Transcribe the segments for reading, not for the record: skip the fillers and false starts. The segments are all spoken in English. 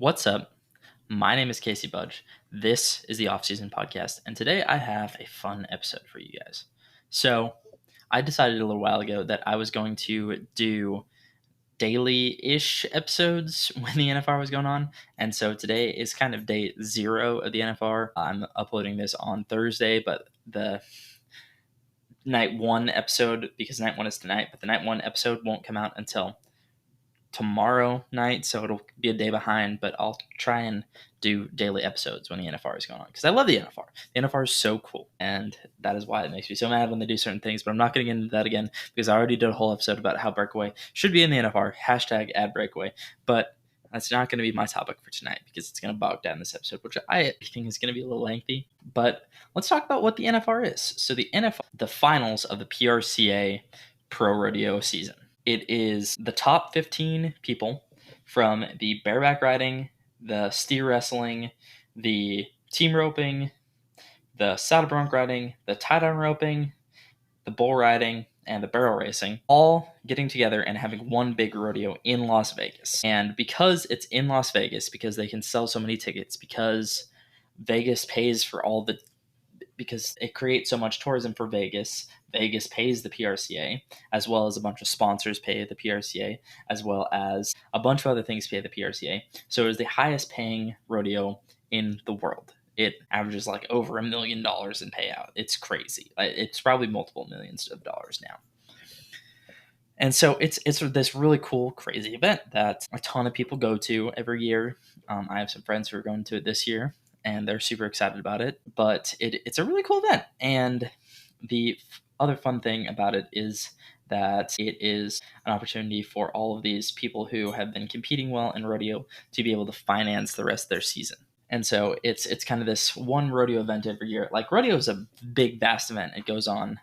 What's up? My name is Casey Budge. This is the Off-Season Podcast, and today I have a fun episode for you guys. So, I decided a little while ago that I was going to do daily-ish episodes when the NFR was going on, and so today is kind of day 0 of the NFR. I'm uploading this on Thursday, but the night 1 episode, because night 1 is tonight, but the night 1 episode won't come out until tomorrow night, so it'll be a day behind, but I'll try and do daily episodes when the NFR is going on, because I love the NFR. The NFR is so cool, and that is why it makes me so mad when they do certain things, but I'm not going to get into that again, because I already did a whole episode about how Breakaway should be in the NFR, hashtag add Breakaway, but that's not going to be my topic for tonight, because it's going to bog down this episode, which I think is going to be a little lengthy, but let's talk about what the NFR is. So the NFR, the finals of the PRCA Pro Rodeo season. It is the top 15 people from the bareback riding, the steer wrestling, the team roping, the saddle bronc riding, the tie-down roping, the bull riding, and the barrel racing, all getting together and having one big rodeo in Las Vegas. And because it's in Las Vegas, because they can sell so many tickets, because Vegas pays for all the because it creates so much tourism for Vegas. Vegas pays the PRCA, as well as a bunch of sponsors pay the PRCA, as well as a bunch of other things pay the PRCA. So it is the highest paying rodeo in the world. It averages like over $1 million in payout. It's crazy. It's probably multiple millions of dollars now. And so it's this really cool, crazy event that a ton of people go to every year. I have some friends who are going to it this year, and they're super excited about it. But it's a really cool event. And the other fun thing about it is that it is an opportunity for all of these people who have been competing well in rodeo to be able to finance the rest of their season. And so it's kind of this one rodeo event every year. Like, rodeo is a big, vast event. It goes on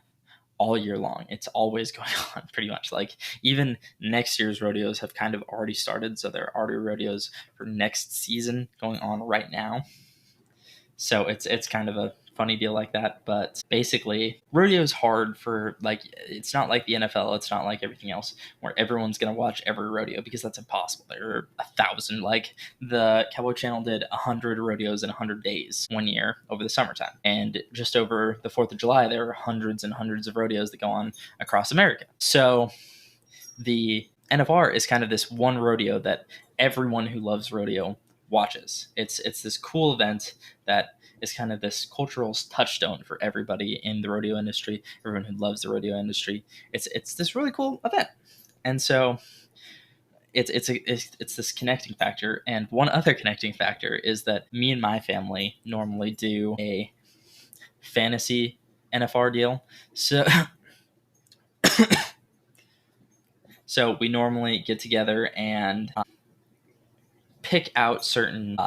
all year long. It's always going on, pretty much. Like, even next year's rodeos have kind of already started, so there are already rodeos for next season going on right now. So it's kind of a funny deal like that. But basically, rodeo is hard for, like, it's not like the NFL, it's not like everything else where everyone's going to watch every rodeo, because that's impossible. There are 1,000. Like, the Cowboy Channel did 100 rodeos in 100 days one year over the summertime, and just over the 4th of July there are hundreds and hundreds of rodeos that go on across America. So the NFR is kind of this one rodeo that everyone who loves rodeo watches. It's this cool event that is kind of this cultural touchstone for everybody in the rodeo industry, everyone who loves the rodeo industry. It's this really cool event. And so it's this connecting factor. And one other connecting factor is that me and my family normally do a fantasy NFR deal. So we normally get together and pick out certain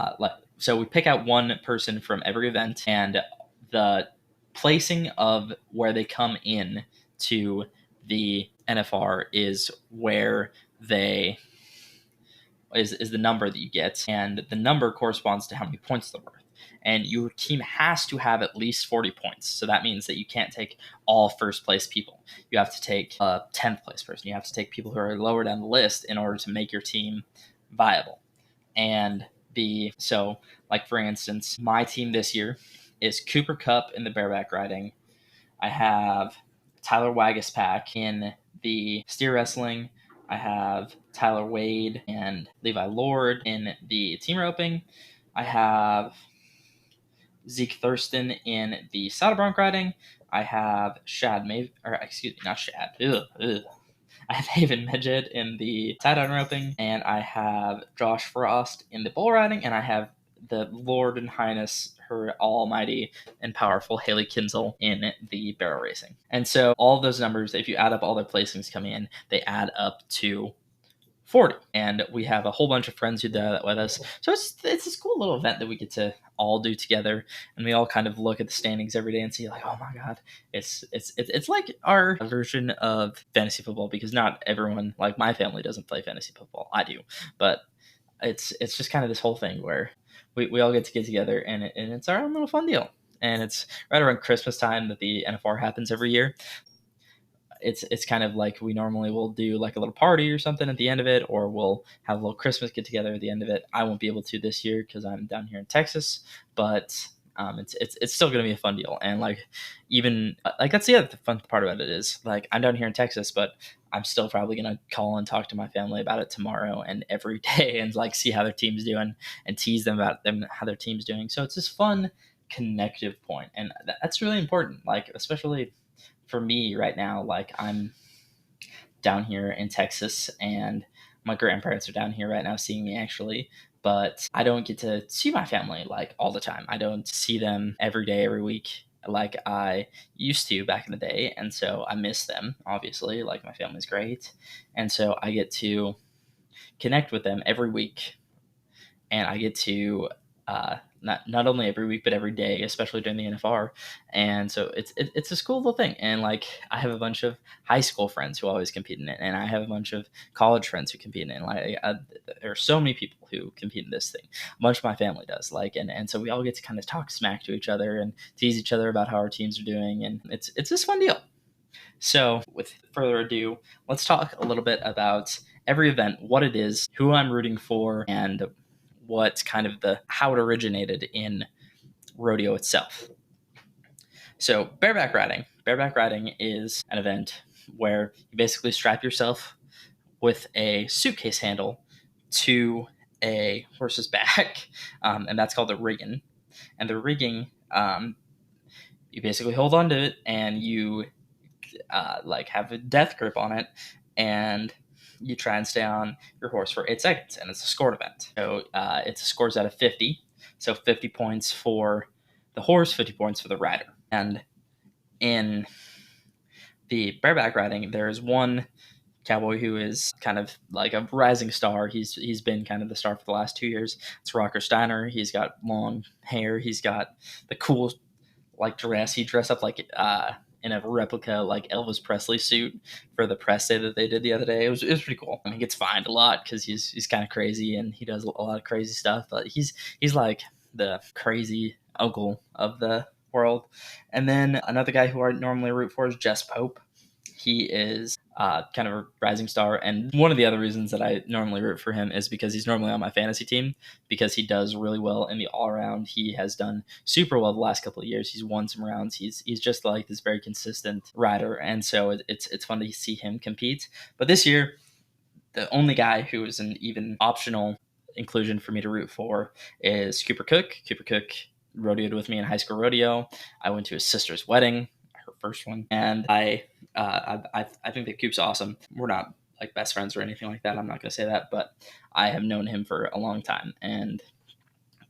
so we pick out one person from every event, and the placing of where they come in to the NFR is where they is the number that you get, and the number corresponds to how many points they're worth. And your team has to have at least 40 points. So that means that you can't take all first place people. You have to take a 10th place person. You have to take people who are lower down the list in order to make your team viable. And so, like, for instance, my team this year is Cooper Cup in the bareback riding. I have Tyler Wagaspack in the steer wrestling. I have Tyler Wade and Levi Lord in the team roping. I have Zeke Thurston in the saddle bronc riding. I have not Shad. I have Haven Midget in the tie-down roping, and I have Josh Frost in the bull riding, and I have the Lord and Highness, her almighty and powerful Haley Kinzel in the barrel racing. And so all those numbers, if you add up all their placings coming in, they add up to 40. And we have a whole bunch of friends who do that with us. So it's this cool little event that we get to all do together, and we all kind of look at the standings every day and see, like, oh my god, it's like our version of fantasy football, because not everyone, like my family, doesn't play fantasy football. I do, but it's just kind of this whole thing where we all get together, and it's our own little fun deal. And it's right around Christmas time that the NFR happens every year. it's kind of like we normally will do like a little party or something at the end of it, or we'll have a little Christmas get together at the end of it. I won't be able to this year because I'm down here in Texas, but it's still gonna be a fun deal. And like even like that's the other fun part about it is like I'm down here in Texas, but I'm still probably gonna call and talk to my family about it tomorrow and every day and like see how their team's doing and tease them about them how their team's doing. So it's this fun connective point, and that's really important. Like especially for me right now, like I'm down here in Texas and my grandparents are down here right now seeing me actually, but I don't get to see my family like all the time. I don't see them every day, every week like I used to back in the day. And so I miss them, obviously. Like my family's great. And so I get to connect with them every week and I get to not only every week but every day, especially during the NFR. And so it's this cool little thing. And like I have a bunch of high school friends who always compete in it, and I have a bunch of college friends who compete in it. And like there are so many people who compete in this thing. A bunch of my family does. Like and so we all get to kind of talk smack to each other and tease each other about how our teams are doing, and it's this fun deal. So, with further ado, let's talk a little bit about every event, what it is, who I'm rooting for, and what kind of how it originated in rodeo itself. So, bareback riding. Bareback riding is an event where you basically strap yourself with a suitcase handle to a horse's back, and that's called the rigging. And the rigging, you basically hold on to it and you like have a death grip on it, and you try and stay on your horse for 8 seconds, and it's a scored event. So it's scores out of 50. So 50 points for the horse, 50 points for the rider. And in the bareback riding, there's one cowboy who is kind of like a rising star. He's been kind of the star for the last 2 years. It's Rocker Steiner. He's got long hair. He's got the cool like dress. He dressed up like in a replica like Elvis Presley suit for the press day that they did the other day. It was pretty cool. I mean, he gets fined a lot because he's kind of crazy and he does a lot of crazy stuff. But he's like the crazy uncle of the world. And then another guy who I normally root for is Jess Pope. He is kind of a rising star. And one of the other reasons that I normally root for him is because he's normally on my fantasy team, because he does really well in the all-around. He has done super well the last couple of years. He's won some rounds. He's just like this very consistent rider. And so it's fun to see him compete. But this year, the only guy who is an even optional inclusion for me to root for is Cooper Cook. Cooper Cook rodeoed with me in high school rodeo. I went to his sister's wedding, her first one, and I think that Coop's awesome. We're not like best friends or anything like that. I'm not going to say that, but I have known him for a long time, and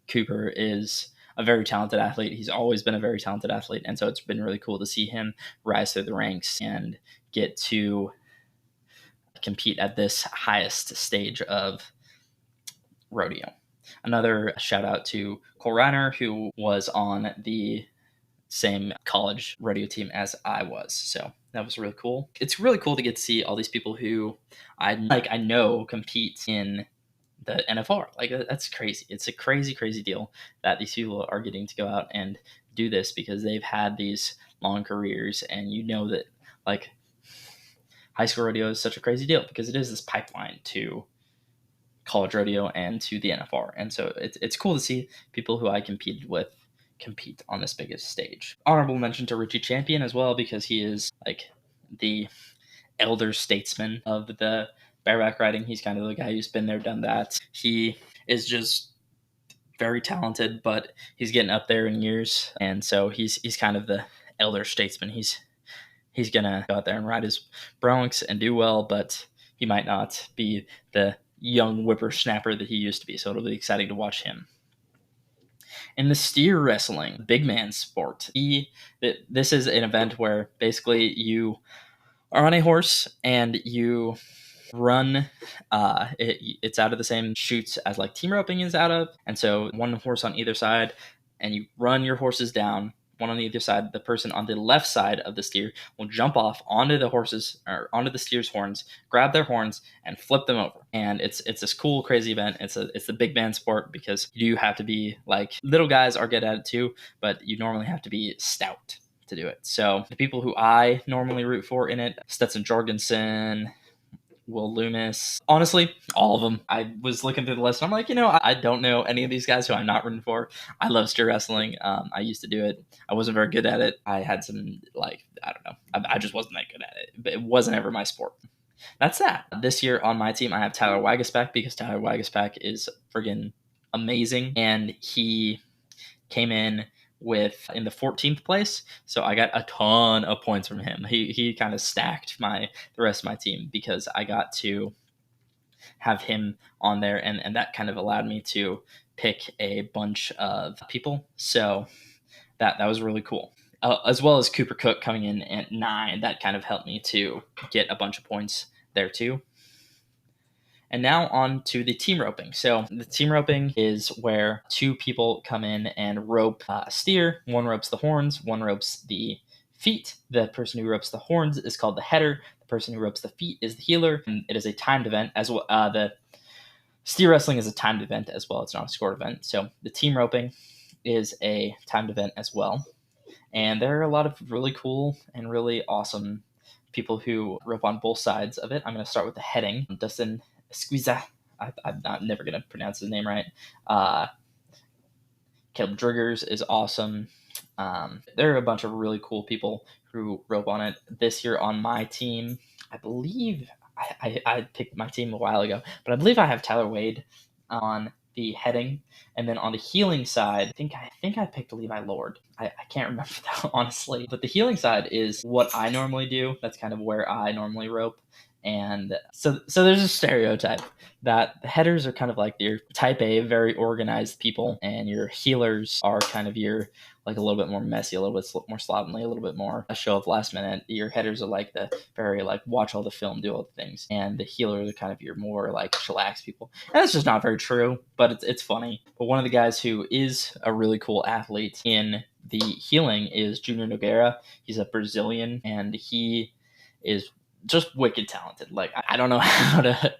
Cooper is a very talented athlete. He's always been a very talented athlete, and so it's been really cool to see him rise through the ranks and get to compete at this highest stage of rodeo. Another shout out to Cole Reiner, who was on the same college rodeo team as I was. So that was really cool. It's really cool to get to see all these people who I know compete in the NFR. Like that's crazy. It's a crazy, crazy deal that these people are getting to go out and do this because they've had these long careers, and you know that like high school rodeo is such a crazy deal because it is this pipeline to college rodeo and to the NFR. And so it's cool to see people who I competed with compete on this biggest stage. Honorable mention to Richie Champion as well, because he is like the elder statesman of the bareback riding. He's kind of the guy who's been there, done that. He is just very talented, but he's getting up there in years, and so he's kind of the elder statesman. He's gonna go out there and ride his broncs and do well, but he might not be the young whippersnapper that he used to be. So it'll be exciting to watch him. In the steer wrestling, big man sport, this is an event where basically you are on a horse and you run. It's out of the same chutes as like team roping is out of, and so one horse on either side, and you run your horses down. One on either side. The person on the left side of the steer will jump off onto the steer's horns, grab their horns, and flip them over. And it's this cool, crazy event. It's the big man sport because you have to be like little guys are good at it too, but you normally have to be stout to do it. So the people who I normally root for in it, Stetson Jorgensen, Will Loomis. Honestly, all of them. I was looking through the list and I'm like, I don't know any of these guys who I'm not rooting for. I love steer wrestling. I used to do it. I wasn't very good at it. I had some, I don't know. I just wasn't that good at it. But it wasn't ever my sport. That's that. This year on my team, I have Tyler Wagaspack because Tyler Wagaspack is friggin' amazing. And he came in in the 14th place, so I got a ton of points from him. He kind of stacked the rest of my team because I got to have him on there, and that kind of allowed me to pick a bunch of people. So that was really cool. As well as Cooper Cook coming in at 9, that kind of helped me to get a bunch of points there too. And now on to the team roping. So the team roping is where 2 people come in and rope a steer. One ropes the horns, one ropes the feet. The person who ropes the horns is called the header. The person who ropes the feet is the heeler. And it is a timed event as well. The steer wrestling is a timed event as well. It's not a scored event. So the team roping is a timed event as well. And there are a lot of really cool and really awesome people who rope on both sides of it. I'm going to start with the heading. Dustin Squeeza. I'm never going to pronounce his name right. Caleb Driggers is awesome. There are a bunch of really cool people who rope on it. This year on my team, I believe I picked my team a while ago, but I believe I have Tyler Wade on the heading, and then on the healing side, I think I picked Levi Lord. I can't remember that honestly, but the healing side is what I normally do. That's kind of where I normally rope. And so there's a stereotype that the headers are kind of like your type A, very organized people, and your healers are kind of your like a little bit more messy, a little bit more slovenly, a little bit more a show of last minute. Your headers are like the very like watch all the film, do all the things, and the healers are kind of your more like chillax people. And that's just not very true, but it's funny. But one of the guys who is a really cool athlete in the healing is Junior Nogueira. He's a Brazilian, and he is just wicked talented. Like, I don't know how to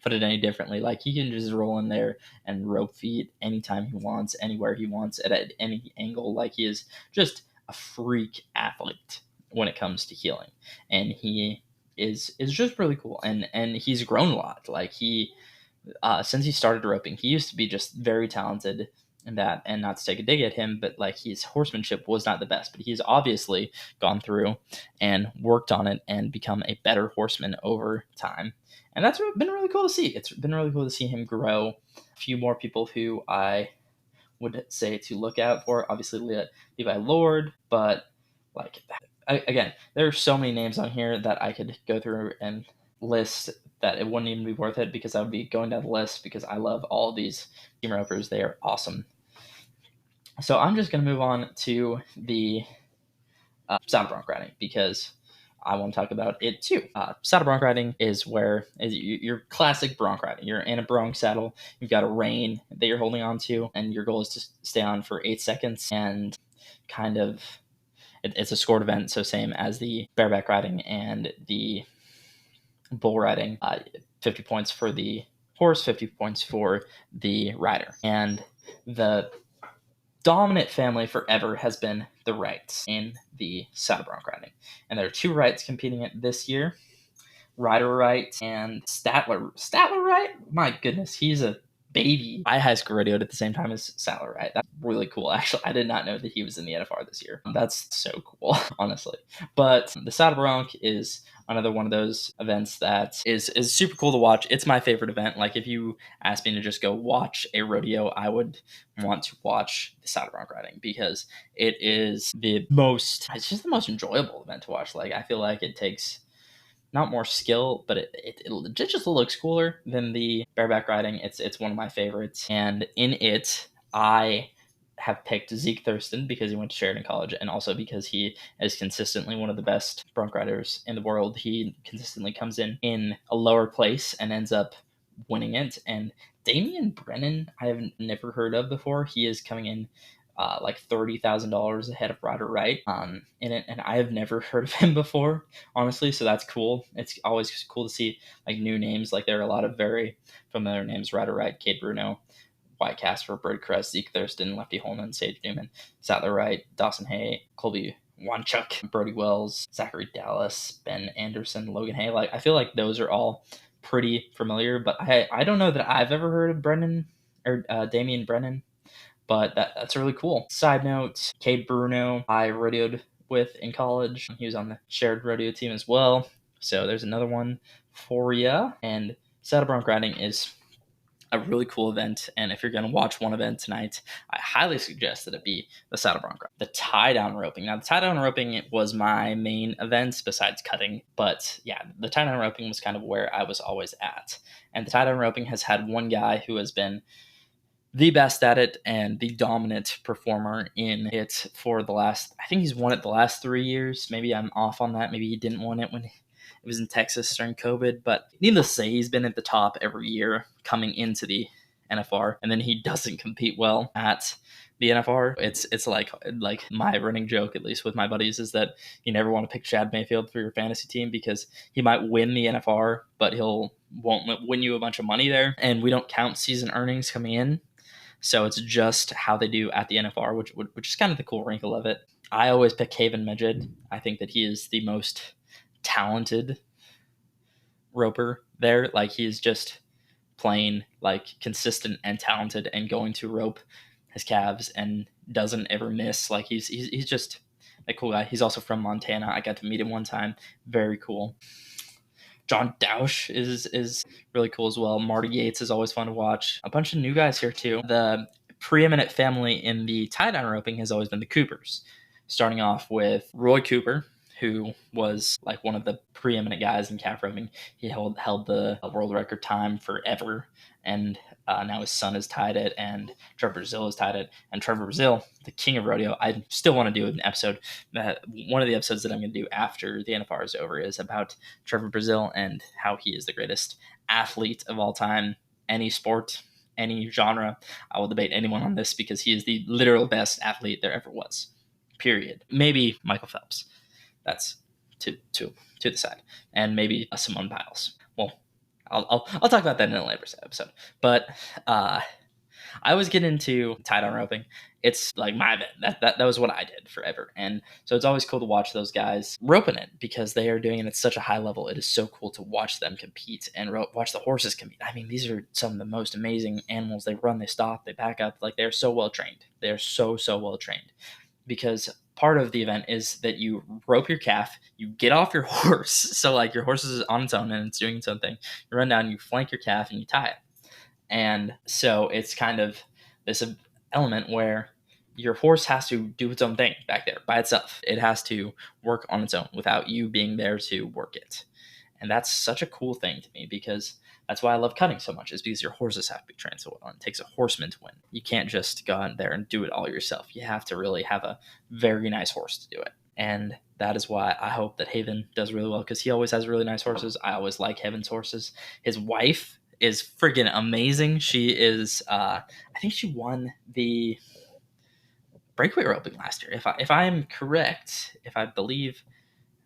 put it any differently. Like, he can just roll in there and rope feet anytime he wants, anywhere he wants, at any angle. Like, he is just a freak athlete when it comes to healing. And he is just really cool. And he's grown a lot. Like, since he started roping, he used to be just very talented in that, and not to take a dig at him, but like his horsemanship was not the best, but he's obviously gone through and worked on it and become a better horseman over time. And that's been really cool to see. It's been really cool to see him grow. A few more people who I would say to look out for, obviously Levi Lord, but like, again, there are so many names on here that I could go through and list that it wouldn't even be worth it because I would be going down the list because I love all of these team ropers. They are awesome. So I'm just going to move on to the saddle bronc riding because I want to talk about it too. Saddle bronc riding is where your classic bronc riding. You're in a bronc saddle. You've got a rein that you're holding on to, and your goal is to stay on for 8 seconds. And kind of, it's a scored event, so same as the bareback riding and the bull riding. 50 points for the horse, 50 points for the rider. And the dominant family forever has been the Wrights in the saddle bronc riding. And there are 2 Wrights competing it this year. Ryder Wright and Statler Wright? My goodness, he's a baby. I high school radioed at the same time as Statler Wright. That's really cool, actually. I did not know that he was in the NFR this year. That's so cool, honestly. But the saddle bronc is another one of those events that is super cool to watch. It's my favorite event. Like, if you asked me to just go watch a rodeo, I would want to watch the saddle bronc riding because it's just the most enjoyable event to watch. Like, I feel like it takes not more skill, but it just looks cooler than the bareback riding. It's one of my favorites. And in it, I have picked Zeke Thurston because he went to Sheridan College, and also because he is consistently one of the best bronc riders in the world. He consistently comes in a lower place and ends up winning it. And Damian Brennan, I have never heard of before. He is coming in like $30,000 ahead of Ryder Wright in it, and I have never heard of him before, honestly. So that's cool. It's always cool to see like new names. Like, there are a lot of very familiar names: Ryder Wright, Cade Bruno, White Casper, Bird Crest, Zeke Thurston, Lefty Holman, Sage Newman, Sattler Wright, Dawson Hay, Colby Wanchuk, Brody Wells, Zachary Dallas, Ben Anderson, Logan Hay. Like, I feel like those are all pretty familiar, but I don't know that I've ever heard of Brennan or Damian Brennan, but that's really cool. Side note, Cade Bruno, I rodeoed with in college. He was on the shared rodeo team as well. So there's another one for you. And saddle bronc riding is a really cool event, and if you're going to watch one event tonight, I highly suggest that it be the saddle bronc ride. The tie down roping. Now, the tie down roping was my main event besides cutting, but yeah, the tie down roping was kind of where I was always at. And the tie down roping has had one guy who has been the best at it and the dominant performer in it for the last, I think he's won it the last 3 years. Maybe I'm off on that. Maybe he didn't win it when it was in Texas during COVID, but needless to say, he's been at the top every year coming into the NFR, and then he doesn't compete well at the NFR. It's like my running joke, at least with my buddies, is that you never want to pick Chad Mayfield for your fantasy team because he might win the NFR, but won't win you a bunch of money there, and we don't count season earnings coming in. So it's just how they do at the NFR, which is kind of the cool wrinkle of it. I always pick Haven Medjed. I think that he is the most talented roper there. Like, he's just plain like consistent and talented and going to rope his calves and doesn't ever miss. Like, he's just a cool guy. He's also from Montana. I got to meet him one time. Very cool. John Dausch is really cool as well. Marty Yates is always fun to watch. A bunch of new guys here too. The preeminent family in the tie-down roping has always been the Coopers. Starting off with Roy Cooper, who was like one of the preeminent guys in calf roping. He held the world record time forever, and now his son has tied it, and Trevor Brazil has tied it. And Trevor Brazil, the king of rodeo, I still want to do an episode. One of the episodes that I'm going to do after the NFR is over is about Trevor Brazil and how he is the greatest athlete of all time, any sport, any genre. I will debate anyone on this because he is the literal best athlete there ever was. Period. Maybe Michael Phelps. That's to the side, and maybe Simone Biles. Well, I'll talk about that in a later episode. But I always get into tie-down roping. It's like my event. That was what I did forever, and so it's always cool to watch those guys roping it because they are doing it at such a high level. It is so cool to watch them compete and watch the horses compete. I mean, these are some of the most amazing animals. They run, they stop, they back up. Like, they're so well trained. They're so well trained because part of the event is that you rope your calf, you get off your horse. So like, your horse is on its own and it's doing its own thing. You run down, you flank your calf, and you tie it. And so it's kind of this element where your horse has to do its own thing back there by itself. It has to work on its own without you being there to work it. And that's such a cool thing to me because that's why I love cutting so much, is because your horses have to be trained so well. It takes a horseman to win. You can't just go out there and do it all yourself. You have to really have a very nice horse to do it. And that is why I hope that Haven does really well, because he always has really nice horses. I always like Haven's horses. His wife is friggin' amazing. She is, I think she won the breakaway roping last year. If I am correct, if I believe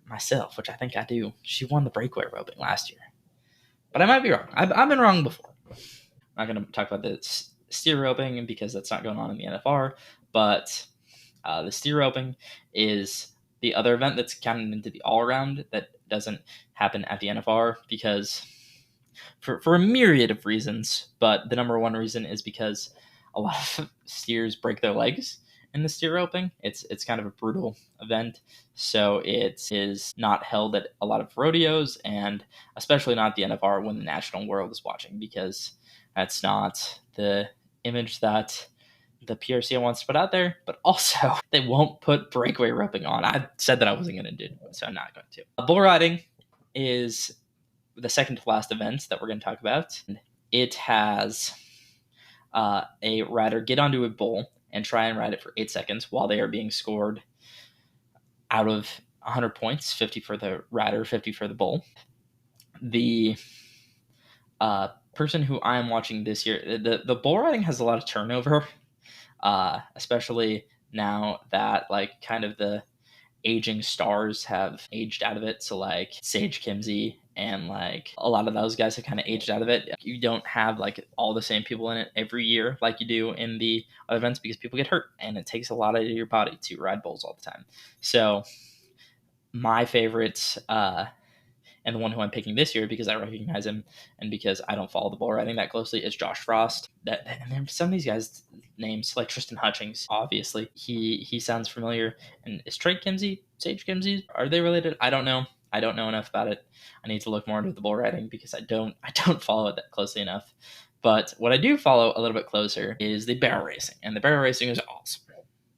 myself, which I think I do, she won the breakaway roping last year. But I might be wrong. I've been wrong before. I'm not going to talk about the steer roping because that's not going on in the NFR, but the steer roping is the other event that's counted into the all-around that doesn't happen at the NFR because for a myriad of reasons, but the number one reason is because a lot of steers break their legs in the steer roping. It's kind of a brutal event, so it is not held at a lot of rodeos, and especially not the NFR when the national world is watching, because that's not the image that the PRCA wants to put out there. But also, they won't put breakaway roping on. I said that I wasn't going to do it, so I'm not going to. Bull riding is the second to last event that we're going to talk about. It has a rider get onto a bull and try and ride it for 8 seconds while they are being scored out of 100 points, 50 for the rider, 50 for the bull. The person who I'm watching this year, the bull riding has a lot of turnover, especially now that like kind of the aging stars have aged out of it. So like Sage Kimsey and like a lot of those guys have kind of aged out of it. You don't have like all the same people in it every year like you do in the other events because people get hurt and it takes a lot of your body to ride bulls all the time. So my favorites, and the one who I'm picking this year because I recognize him and because I don't follow the bull riding that closely is Josh Frost. That and then some of these guys' names, like Tristan Hutchings, obviously he sounds familiar. And is Trey Kimsey, Sage Kimsey, are they related? I don't know. I don't know enough about it. I need to look more into the bull riding because I don't follow it that closely enough. But what I do follow a little bit closer is the barrel racing, and the barrel racing is awesome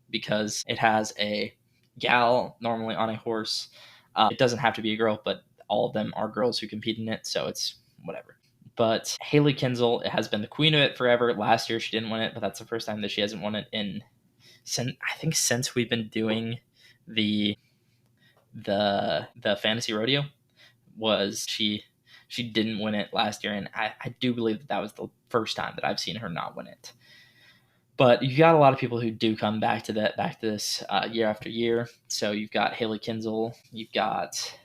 because it has a gal normally on a horse. It doesn't have to be a girl, but all of them are girls who compete in it, so it's whatever. But Haley Kinsel has been the queen of it forever. Last year she didn't win it, but that's the first time that she hasn't won it since we've been doing the fantasy rodeo. Was she didn't win it last year, and I do believe that was the first time that I've seen her not win it. But you've got a lot of people who do come back to this year after year. So you've got Haley Kinsel, you've got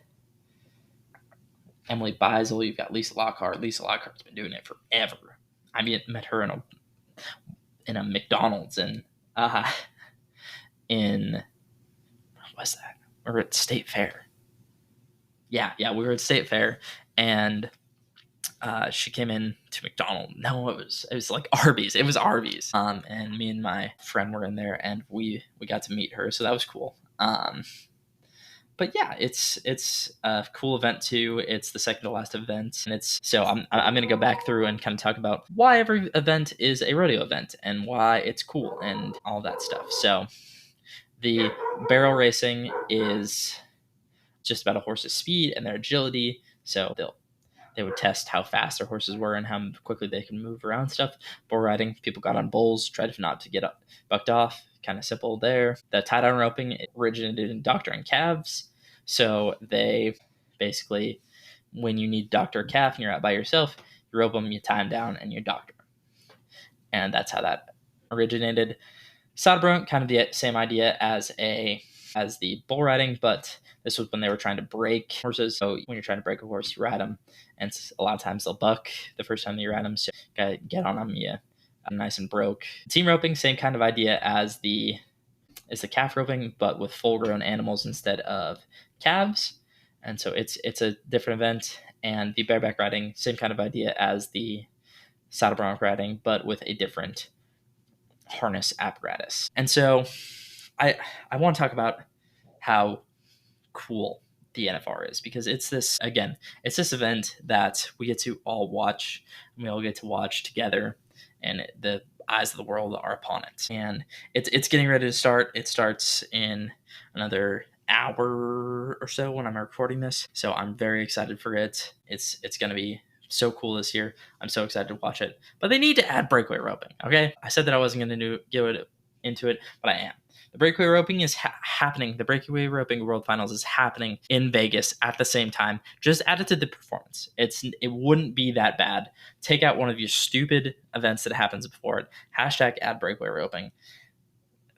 Emily Beisel, you've got Lisa Lockhart. Lisa Lockhart's been doing it forever. I met her in a McDonald's in what was that? We were at State Fair. Yeah, we were at State Fair, and she came in to McDonald's. No, it was like Arby's. It was Arby's. And me and my friend were in there, and we got to meet her, so that was cool. But yeah, it's a cool event too. It's the second to last event, and I'm gonna go back through and kind of talk about why every event is a rodeo event and why it's cool and all that stuff. So the barrel racing is just about a horse's speed and their agility. So they would test how fast their horses were and how quickly they can move around stuff. Bull riding, people got on bulls, tried not to get bucked off. Kind of simple there. The tie-down roping originated in doctoring calves. So they basically, when you need to doctor a calf and you're out by yourself, you rope them, you tie them down, and you doctor. And that's how that originated. Saddle bronc, kind of the same idea as the bull riding, but this was when they were trying to break horses. So when you're trying to break a horse, you ride them, and a lot of times they'll buck the first time that you ride them. So you gotta get on them, nice and broke. Team roping, same kind of idea as the calf roping, but with full-grown animals instead of calves. And so it's a different event. And the bareback riding, same kind of idea as the saddle bronc riding, but with a different harness apparatus. And so I want to talk about how cool the NFR is, because it's this event that we get to all watch, and we all get to watch together, and the eyes of the world are upon it. And it's getting ready to start. It starts in another hour or so when I'm recording this. So I'm very excited for it. It's going to be so cool this year. I'm so excited to watch it. But they need to add breakaway roping, okay? I said that I wasn't going to get into it, but I am. The breakaway roping is happening. The breakaway roping World Finals is happening in Vegas at the same time. Just add it to the performance. It wouldn't be that bad. Take out one of your stupid events that happens before it. # add breakaway roping.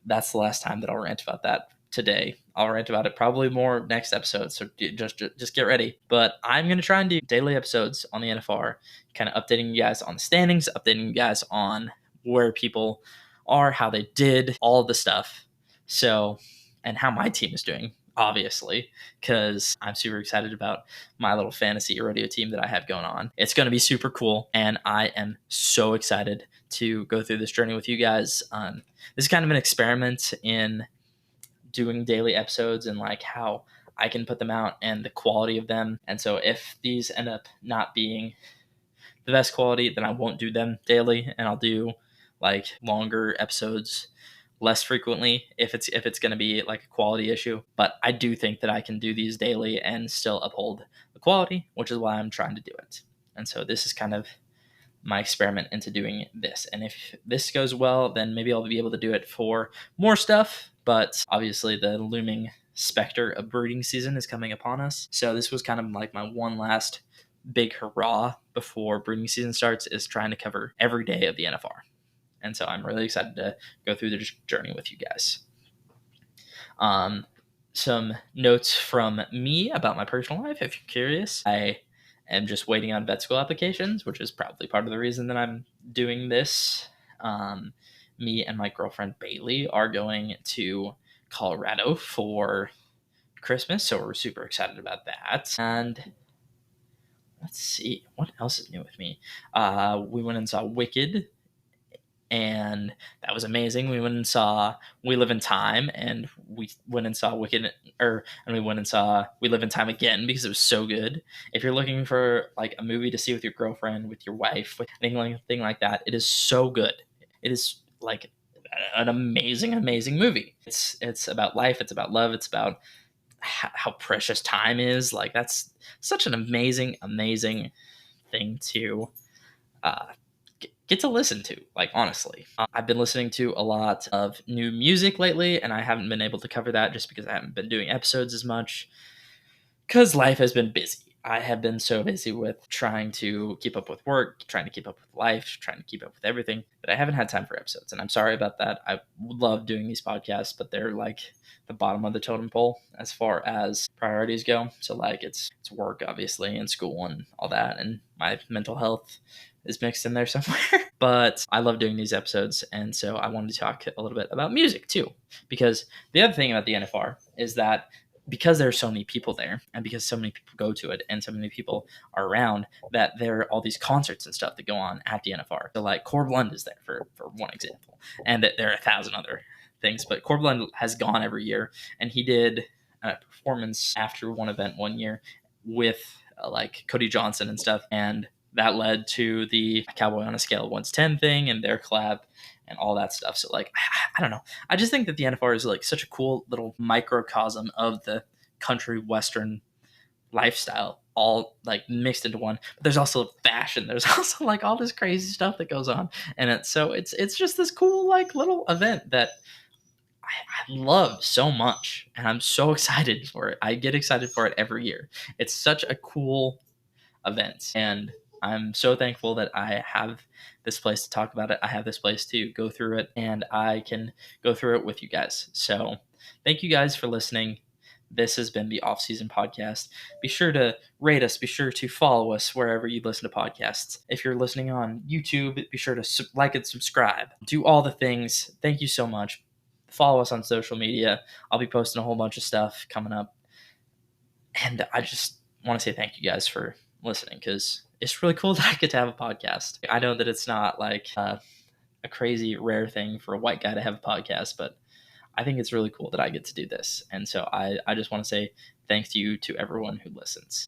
That's the last time that I'll rant about that today. I'll rant about it probably more next episode, so just get ready. But I'm going to try and do daily episodes on the NFR, kind of updating you guys on the standings, updating you guys on where people are, how they did, all of the stuff. So, and how my team is doing, obviously, because I'm super excited about my little fantasy rodeo team that I have going on. It's going to be super cool, and I am so excited to go through this journey with you guys. This is kind of an experiment in doing daily episodes and like how I can put them out and the quality of them. And so if these end up not being the best quality, then I won't do them daily, and I'll do like longer episodes less frequently if it's going to be like a quality issue. But I do think that I can do these daily and still uphold the quality, which is why I'm trying to do it. And so this is kind of my experiment into doing this. And if this goes well, then maybe I'll be able to do it for more stuff. But obviously the looming specter of breeding season is coming upon us. So this was kind of like my one last big hurrah before breeding season starts, is trying to cover every day of the NFR. And so I'm really excited to go through the journey with you guys. some notes from me about my personal life if you're curious. I am just waiting on vet school applications, which is probably part of the reason that I'm doing this. Um, Me and my girlfriend Bailey are going to Colorado for Christmas, so we're super excited about that. And let's see, what else is new with me? We went and saw Wicked, and that was amazing. We went and saw We Live in Time, and we went and saw Wicked, and we went and saw We Live in Time again because it was so good. If you're looking for like a movie to see with your girlfriend, with your wife, with anything like that, it is so good. It is like an amazing, amazing movie. It's about life. It's about love. It's about how precious time is. Like that's such an amazing, amazing thing to uh, get to listen to. Like honestly, I've been listening to a lot of new music lately, and I haven't been able to cover that just because I haven't been doing episodes as much because life has been busy. I have been so busy with trying to keep up with work, trying to keep up with life, trying to keep up with everything that I haven't had time for episodes. And I'm sorry about that. I love doing these podcasts, but they're like the bottom of the totem pole as far as priorities go. So like it's work obviously and school and all that, and my mental health is mixed in there somewhere. But I love doing these episodes, and so I wanted to talk a little bit about music too, because the other thing about the NFR is that because there are so many people there and because so many people go to it and so many people are around, that there are all these concerts and stuff that go on at the NFR. So like Core Blund is there for one example, and that there are 1,000 other things, but Core Blund has gone every year, and he did a performance after one event one year with like Cody Johnson and stuff, and that led to the Cowboy on a Scale of 1 to 10 thing and their collab and all that stuff. So like I don't know, I just think that the NFR is like such a cool little microcosm of the country western lifestyle, all like mixed into one. But there's also fashion, there's also like all this crazy stuff that goes on, and it's just this cool like little event that I love so much, and I'm so excited for it. I get excited for it every year. It's such a cool event, and I'm so thankful that I have this place to talk about it. I have this place to go through it, and I can go through it with you guys. So thank you guys for listening. This has been the Off Season Podcast. Be sure to rate us. Be sure to follow us wherever you listen to podcasts. If you're listening on YouTube, be sure to like and subscribe. Do all the things. Thank you so much. Follow us on social media. I'll be posting a whole bunch of stuff coming up. And I just want to say thank you guys for listening, because it's really cool that I get to have a podcast. I know that it's not like a crazy rare thing for a white guy to have a podcast, but I think it's really cool that I get to do this. And so I just want to say thanks to you, to everyone who listens.